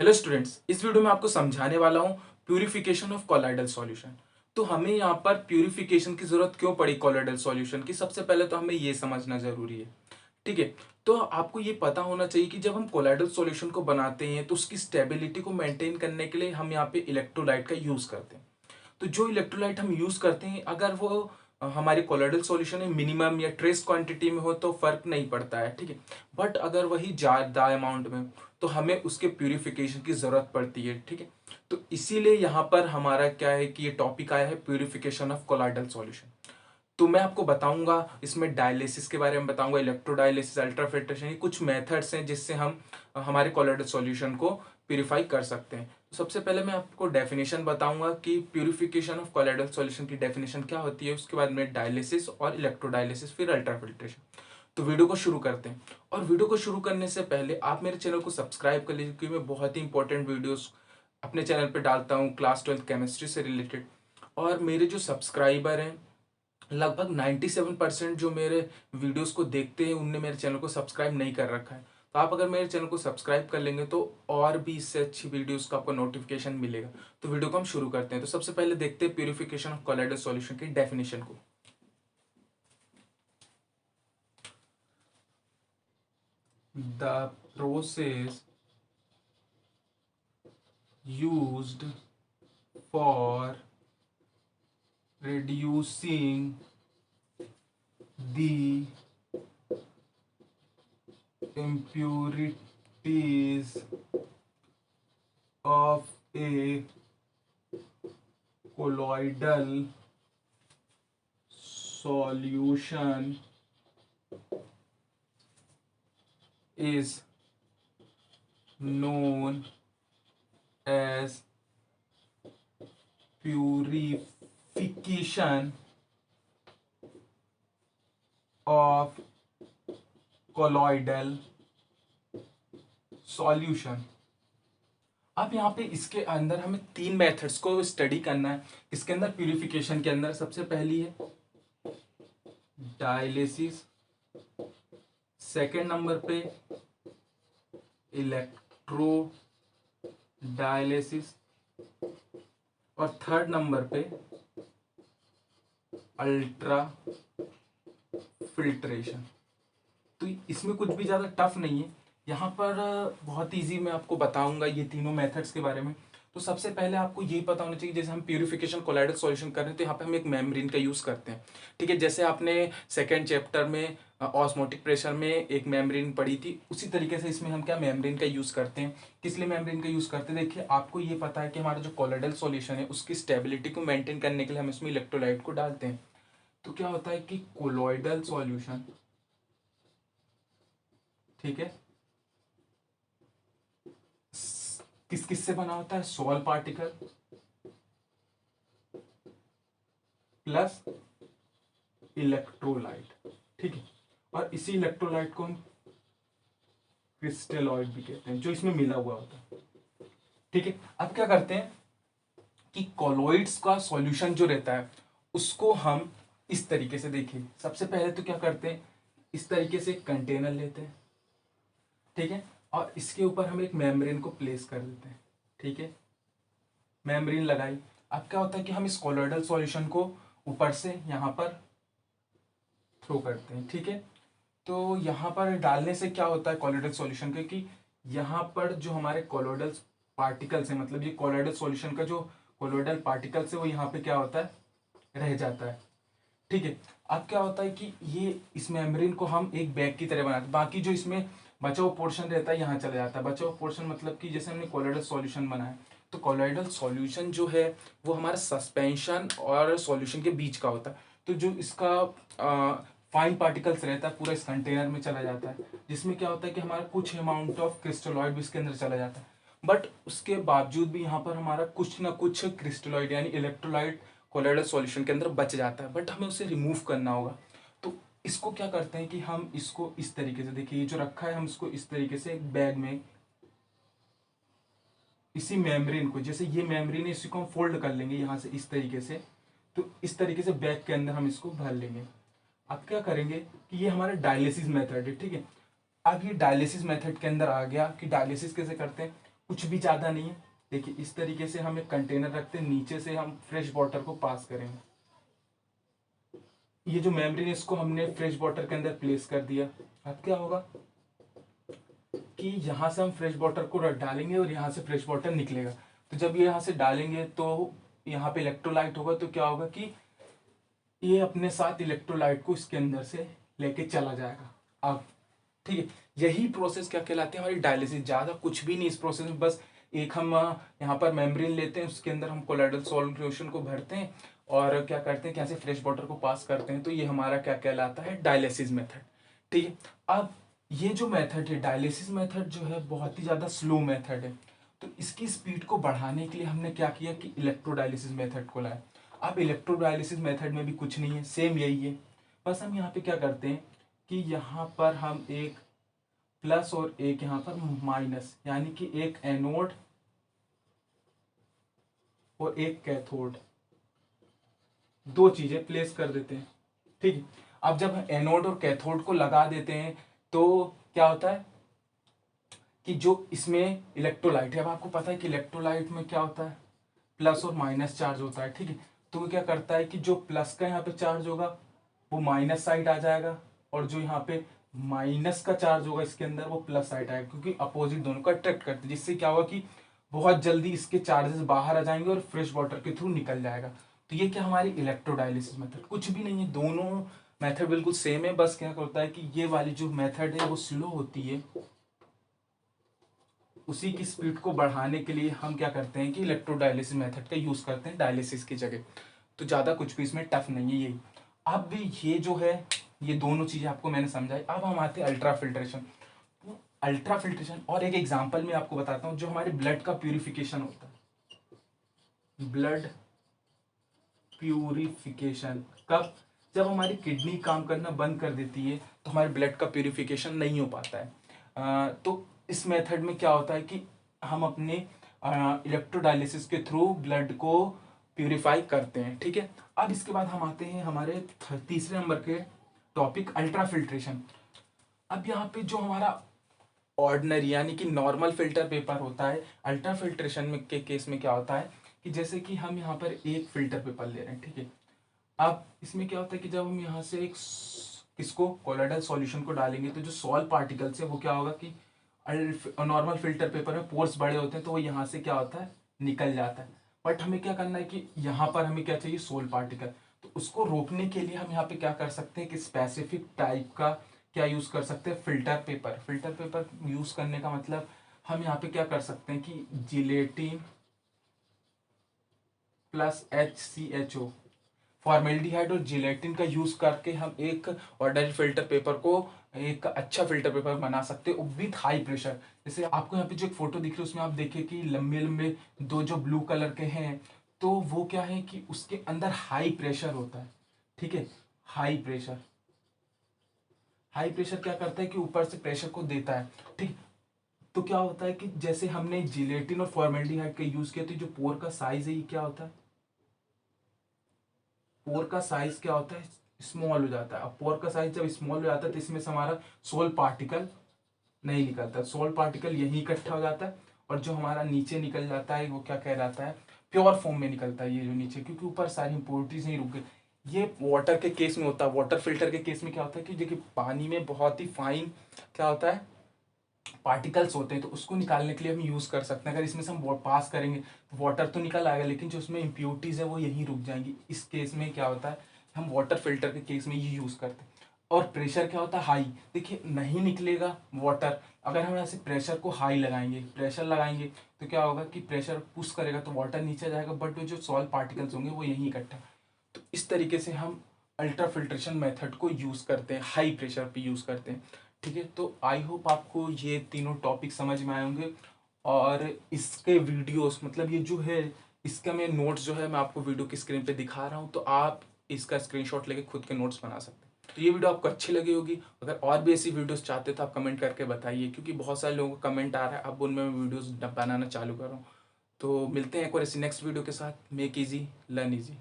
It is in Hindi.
हेलो स्टूडेंट्स, इस वीडियो में आपको समझाने वाला हूँ प्यूरिफिकेशन ऑफ कोलॉइडल सॉल्यूशन। तो हमें यहाँ पर प्यूरिफिकेशन की जरूरत क्यों पड़ी कोलॉइडल सॉल्यूशन की, सबसे पहले तो हमें ये समझना जरूरी है। ठीक है। तो आपको ये पता होना चाहिए कि जब हम कोलॉइडल सॉल्यूशन को बनाते हैं तो उसकी स्टेबिलिटी को मेंटेन करने के लिए हम यहाँ पे इलेक्ट्रोलाइट का यूज करते हैं। तो जो इलेक्ट्रोलाइट हम यूज करते हैं, अगर वो हमारे कोलोइडल सॉल्यूशन में मिनिमम या ट्रेस क्वांटिटी में हो तो फर्क नहीं पड़ता है। ठीक है। बट अगर वही ज्यादा अमाउंट में तो हमें उसके प्यूरिफिकेशन की जरूरत पड़ती है। ठीक है। तो इसीलिए यहाँ पर हमारा क्या है कि ये टॉपिक आया है प्यूरिफिकेशन ऑफ कोलोइडल सॉल्यूशन। तो मैं आपको बताऊंगा इसमें डायलिसिस के बारे में बताऊंगा, इलेक्ट्रोडायलिसिस, अल्ट्राफिल्ट्रेशन, ये कुछ मेथड्स हैं जिससे हम हमारे कोलोइडल सॉल्यूशन को प्यूरिफाई कर सकते हैं। तो सबसे पहले मैं आपको डेफिनेशन बताऊंगा कि प्यूरिफिकेशन ऑफ कोलोइडल सॉल्यूशन की डेफिनेशन क्या होती है, उसके बाद में डायलिसिस और इलेक्ट्रोडायलिसिस, फिर अल्ट्राफिल्ट्रेशन। तो वीडियो को शुरू करते हैं। और वीडियो को शुरू करने से पहले आप मेरे चैनल को सब्सक्राइब कर लीजिए, क्योंकि मैं बहुत ही इंपॉर्टेंट वीडियोस अपने चैनल पे डालता हूँ क्लास 12 केमिस्ट्री से रिलेटेड। और मेरे जो सब्सक्राइबर हैं, लगभग 97% जो मेरे वीडियोस को देखते हैं उनने मेरे चैनल को सब्सक्राइब नहीं कर रखा है। तो आप अगर मेरे चैनल को सब्सक्राइब कर लेंगे तो और भी इससे अच्छी वीडियोस का आपको नोटिफिकेशन मिलेगा। तो वीडियो को हम शुरू करते हैं। तो सबसे पहले देखते हैं प्यूरिफिकेशन ऑफ कोलोइडल सॉल्यूशन की डेफिनेशन को। The process used for reducing the impurities of a colloidal solution is known as purification of colloidal solution। अब यहाँ पे इसके अंदर हमें तीन मेथड्स को स्टडी करना है। इसके अंदर प्यूरिफिकेशन के अंदर सबसे पहली है डायलिसिस, सेकेंड नंबर पे इलेक्ट्रो डायलिसिस और थर्ड नंबर पे अल्ट्रा फिल्ट्रेशन। तो इसमें कुछ भी ज़्यादा टफ नहीं है। यहाँ पर बहुत इजी मैं आपको बताऊंगा ये तीनों मेथड्स के बारे में। तो सबसे पहले आपको ये पता होना चाहिए, जैसे हम प्यूरिफिकेशन कोलाइडल सॉल्यूशन कर रहे हैं तो यहाँ पे हम एक मेम्ब्रेन का यूज़ करते हैं। ठीक है। जैसे आपने सेकेंड चैप्टर में ऑस्मोटिक प्रेशर में एक मेम्ब्रेन पढ़ी थी, उसी तरीके से इसमें हम क्या मेम्ब्रेन का यूज़ करते हैं। किस लिए मेम्ब्रेन का यूज़ करते हैं, देखिए आपको ये पता है कि हमारा जो कोलाइडल सॉल्यूशन है उसकी स्टेबिलिटी को मेंटेन करने के लिए हम इसमें इलेक्ट्रोलाइट को डालते हैं। तो क्या होता है कि कोलॉइडल सॉल्यूशन, ठीक है, किस किस से बना होता है, सॉल पार्टिकल प्लस इलेक्ट्रोलाइट। ठीक है। और इसी इलेक्ट्रोलाइट को हम क्रिस्टलॉइड भी कहते हैं, जो इसमें मिला हुआ होता है। ठीक है। अब क्या करते हैं कि कॉलोइड्स का सॉल्यूशन जो रहता है उसको हम इस तरीके से देखिए। सबसे पहले तो क्या करते हैं, इस तरीके से एक कंटेनर लेते हैं। ठीक है। और इसके ऊपर हम एक मेम्ब्रेन को प्लेस कर देते हैं। ठीक है। मेम्ब्रेन लगाई। अब क्या होता है कि हम इस कोलोइडल सॉल्यूशन को ऊपर से यहाँ पर थ्रो करते हैं। ठीक है। तो यहाँ पर डालने से क्या होता है कोलोइडल सॉल्यूशन के कि यहाँ पर जो हमारे कोलोइडल पार्टिकल्स है, मतलब ये कोलोइडल सॉल्यूशन का जो कोलोइडल पार्टिकल्स है वो यहाँ पे क्या होता है, रह जाता है। ठीक है। अब क्या होता है कि ये इस मेम्ब्रेन को हम एक बैग की तरह बनाते हैं, बाकी जो इसमें बचा हुआ पोर्शन रहता है यहाँ चला जाता है। बचा हुआ पोर्शन मतलब कि जैसे हमने कोलोइडल सॉल्यूशन बनाया, तो कोलोइडल सॉल्यूशन जो है वो हमारा सस्पेंशन और सॉल्यूशन के बीच का होता है। तो जो इसका फाइन पार्टिकल्स रहता है पूरा इस कंटेनर में चला जाता है, जिसमें क्या होता है कि हमारा कुछ अमाउंट ऑफ क्रिस्टलॉइड भी इसके अंदर चला जाता है। बट उसके बावजूद भी यहाँ पर हमारा कुछ ना कुछ क्रिस्टलॉइड यानी इलेक्ट्रोलाइट कोलोइडल सॉल्यूशन के अंदर बच जाता है, बट हमें उसे रिमूव करना होगा। तो इसको क्या करते हैं कि हम इसको इस तरीके से, देखिए ये जो रखा है, हम इसको इस तरीके से एक बैग में, इसी मेम्ब्रेन को, जैसे ये मेम्ब्रेन है इसी को हम फोल्ड कर लेंगे यहाँ से इस तरीके से। तो इस तरीके से बैग के अंदर हम इसको भर लेंगे। अब क्या करेंगे कि ये हमारा डायलिसिस मेथड है। ठीक है। अब ये डायलिसिस मेथड के अंदर आ गया कि डायलिसिस कैसे करते हैं। कुछ भी ज़्यादा नहीं है। देखिए इस तरीके से हम एक कंटेनर रखते हैं, नीचे से हम फ्रेश वाटर को पास करेंगे। ये जो मेम्ब्रेन है इसको हमने फ्रेश वाटर के अंदर प्लेस कर दिया। अब क्या होगा कि यहाँ से हम फ्रेश वाटर को डालेंगे और यहाँ से फ्रेश वाटर निकलेगा। तो जब ये यहाँ से डालेंगे तो यहाँ पे इलेक्ट्रोलाइट होगा, तो क्या होगा कि ये अपने साथ इलेक्ट्रोलाइट को इसके अंदर से लेके चला जाएगा। अब ठीक है, यही प्रोसेस क्या कहलाती है हमारी डायलिसिस। ज़्यादा कुछ भी नहीं इस प्रोसेस में, बस एक हम यहाँ पर मेम्ब्रेन लेते हैं, उसके अंदर हम कोलाइडल सॉल्यूशन को भरते हैं और क्या करते हैं कि यहाँ से फ्रेश वाटर को पास करते हैं। तो ये हमारा क्या कहलाता है, डायलिसिस मेथड। ठीक है, अब ये जो मेथड है डायलिसिस मेथड जो है बहुत ही ज़्यादा स्लो मेथड है। तो इसकी स्पीड को बढ़ाने के लिए हमने क्या किया कि इलेक्ट्रोडायलिसिस मेथड को लाया। अब इलेक्ट्रोडायलिसिस मेथड में भी कुछ नहीं है, सेम यही है। बस हम यहाँ पे क्या करते हैं कि यहाँ पर हम एक प्लस और एक यहाँ पर माइनस, यानी कि एक एनोड और एक कैथोड, दो चीजें प्लेस कर देते हैं। ठीक है, अब जब एनोड और कैथोड को लगा देते हैं तो क्या होता है कि जो इसमें इलेक्ट्रोलाइट है, अब आपको पता है कि इलेक्ट्रोलाइट में क्या होता है, प्लस और माइनस चार्ज होता है। ठीक है, तो वो क्या करता है कि जो प्लस का यहाँ पे चार्ज होगा वो माइनस साइड आ जाएगा, और जो यहाँ पे माइनस का चार्ज होगा इसके अंदर वो प्लस साइड आएगा, क्योंकि अपोजिट दोनों को अट्रैक्ट करते हैं, जिससे क्या होगा कि बहुत जल्दी इसके चार्जेस बाहर आ जाएंगे और फ्रेश वाटर के थ्रू निकल जाएगा। तो ये क्या हमारी इलेक्ट्रोडायलिसिस मेथड, कुछ भी नहीं है, दोनों मेथड बिल्कुल सेम है। बस क्या होता है कि ये वाली जो मेथड है वो स्लो होती है, उसी की स्पीड को बढ़ाने के लिए हम क्या करते हैं कि इलेक्ट्रोडायलिसिस मेथड का यूज करते हैं डायलिसिस की जगह। तो ज़्यादा कुछ भी इसमें टफ नहीं है यही। अब ये जो है ये दोनों चीज़ें आपको मैंने समझाई। अब हम आते हैं अल्ट्रा फिल्ट्रेशन। अल्ट्रा फिल्ट्रेशन और एक एग्जांपल मैं आपको बताता हूँ, जो हमारे ब्लड का प्यूरिफिकेशन होता है। ब्लड प्यूरिफिकेशन कब, जब हमारी किडनी काम करना बंद कर देती है तो हमारे ब्लड का प्यूरिफिकेशन नहीं हो पाता है। तो इस मेथड में क्या होता है कि हम अपने इलेक्ट्रोडायलिसिस के थ्रू ब्लड को प्यूरिफाई करते हैं। ठीक है, अब इसके बाद हम आते हैं हमारे तीसरे नंबर के टॉपिक अल्ट्रा फिल्ट्रेशन। अब यहाँ पे जो हमारा ऑर्डिनरी यानी कि नॉर्मल फिल्टर पेपर होता है, अल्ट्रा फिल्ट्रेशन में के केस में क्या होता है कि जैसे कि हम यहाँ पर एक फिल्टर पेपर ले रहे हैं। ठीक है, अब इसमें क्या होता है कि जब हम यहाँ से एक किसको कोलोइडल सॉल्यूशन को डालेंगे तो जो सॉल्ट पार्टिकल्स है वो क्या होगा कि नॉर्मल फिल्टर पेपर में पोर्स बड़े होते हैं तो वो यहाँ से क्या होता है निकल जाता है। बट हमें क्या करना है कि यहाँ पर हमें क्या चाहिए, सोल पार्टिकल। तो उसको रोकने के लिए हम यहाँ पे क्या कर सकते हैं कि स्पेसिफिक टाइप का क्या यूज कर सकते हैं, filter paper. Filter paper use करने का मतलब हम यहाँ पे क्या कर सकते हैं कि जिलेटिन प्लस HCHO, फॉर्मेल्डिहाइड और जिलेटिन का यूज करके हम एक ऑर्डिनरी फिल्टर पेपर को एक अच्छा फिल्टर पेपर बना सकते हैं विथ हाई प्रेशर। जैसे आपको यहाँ पे जो एक फोटो दिख रही है उसमें आप देखिए कि लंबे लंबे दो जो ब्लू कलर के हैं, तो वो क्या है कि उसके अंदर हाई प्रेशर होता है। ठीक है, हाई प्रेशर, हाई प्रेशर क्या करता है कि ऊपर से प्रेशर को देता है। ठीक, तो क्या होता है कि जैसे हमने जिलेटिन और फॉर्मेल्डिहाइड का यूज किया तो जो पोर का साइज है ये क्या होता है, पोर का साइज क्या होता है, स्मॉल हो जाता है। अब पोर का साइज जब स्मॉल हो जाता है तो इसमें से हमारा सोल पार्टिकल नहीं निकलता, सोल पार्टिकल यहीं इकट्ठा हो जाता है और जो हमारा नीचे निकल जाता है वो क्या कहलाता है, प्योर फॉर्म में निकलता है ये जो नीचे, क्योंकि ऊपर सारी इंप्योरिटीज नहीं रुक गई। ये वाटर के केस में होता है। वाटर फिल्टर के केस में क्या होता है कि देखिए पानी में बहुत ही फाइन क्या होता है पार्टिकल्स होते हैं, तो उसको निकालने के लिए हम यूज कर सकते हैं। अगर इसमें से हम पास करेंगे तो वाटर तो निकल आएगा, लेकिन जो उसमें इम्प्योरिटीज है वो यहीं रुक जाएंगी। इस केस में क्या होता है, हम वाटर फिल्टर के केस में ये यूज करते हैं। और प्रेशर क्या होता है, हाई। देखिए नहीं निकलेगा वाटर, अगर हम ऐसे प्रेशर को हाई लगाएंगे, प्रेशर लगाएंगे तो क्या होगा कि प्रेशर पुश करेगा तो वाटर नीचे जाएगा, बट वो जो सॉल्ट पार्टिकल्स होंगे वो यहीं इकट्ठा। तो इस तरीके से हम अल्ट्रा फिल्ट्रेशन मेथड को यूज करते हैं, हाई प्रेशर पे यूज करते हैं। ठीक है, तो आई होप आपको ये तीनों टॉपिक समझ में आए होंगे। और इसके वीडियोस मतलब ये जो है इसका मैं नोट्स जो है मैं आपको वीडियो की स्क्रीन पे दिखा रहा हूँ, तो आप इसका स्क्रीनशॉट लेके खुद के नोट्स बना सकते हैं। तो ये वीडियो आपको अच्छी लगी होगी। अगर और भी ऐसी वीडियोस चाहते तो आप कमेंट करके बताइए, क्योंकि बहुत सारे लोगों का कमेंट आ रहा है, अब उनमें मैं वीडियोस बनाना चालू कर रहा हूँ। तो मिलते हैं एक और ऐसी नेक्स्ट वीडियो के साथ। Make easy learn easy.